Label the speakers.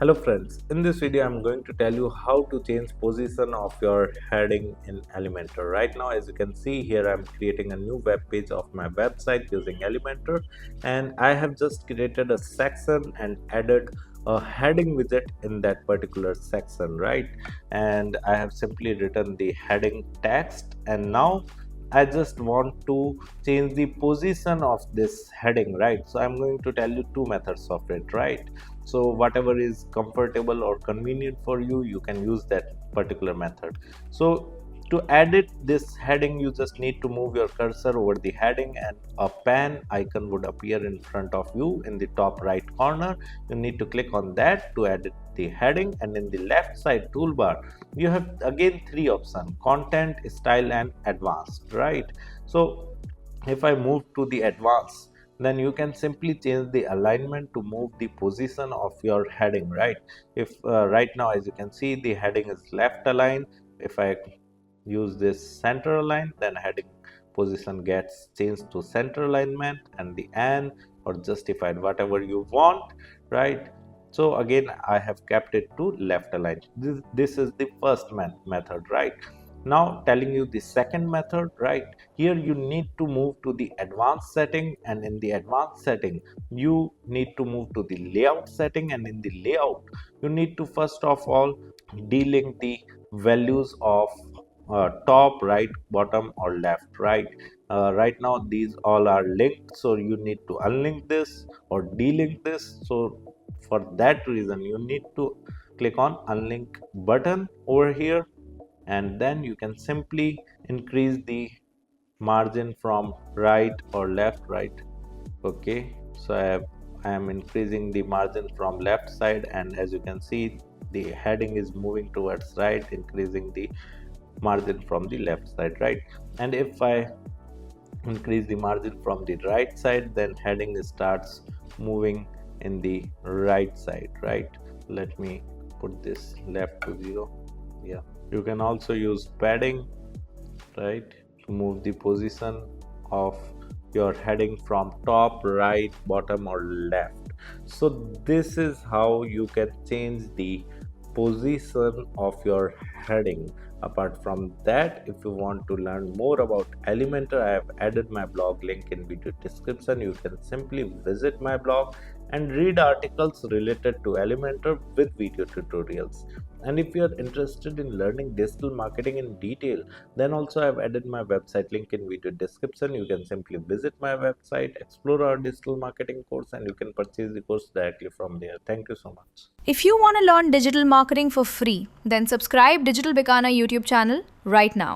Speaker 1: Hello friends, in this video I'm going to tell you how to change position of your heading in Elementor. Right now, as you can see here, I'm creating a new web page of my website using Elementor, and I have just created a section and added a heading widget in that particular section, right? And I have simply written the heading text, and now I just want to change the position of this heading, right? So I'm going to tell you two methods of it, right? So whatever is comfortable or convenient for you, you can use that particular method. So to edit this heading, you just need to move your cursor over the heading and a pen icon would appear in front of you in the top right corner. You need to click on that to edit the heading, and in the left side toolbar you have again three options: content, style and advanced, right? So if I move to the advanced, then you can simply change the alignment to move the position of your heading, right? If right now, as you can see, the heading is left aligned. If I use this center align, then heading position gets changed to center alignment, and the n or justified, whatever you want, right? So again, I have kept it to left align. This is the first method, right? Now telling you the second method, right? Here you need to move to the advanced setting, and in the advanced setting you need to move to the layout setting, and in the layout you need to first of all delink the values of top, right, bottom or left, right? Right now these all are linked, so you need to unlink this or delink this. So for that reason you need to click on unlink button over here, and then you can simply increase the margin from right or left, right? Okay, so I am increasing the margin from left side, and as you can see, the heading is moving towards right, increasing the margin from the left side, right? And if I increase the margin from the right side, then heading starts moving in the right side, right? Let me put this left to 0. Yeah, you can also use padding, right, to move the position of your heading from top, right, bottom or left. So this is how you can change the position of your heading. Apart from that, if you want to learn more about Elementor, I have added my blog link in video description. You can simply visit my blog and read articles related to Elementor with video tutorials. And if you are interested in learning digital marketing in detail, then also I've added my website link in video description. You can simply visit my website, explore our digital marketing course, and you can purchase the course directly from there. Thank you so much.
Speaker 2: If you want to learn digital marketing for free, then subscribe Digital Bikana YouTube channel right now.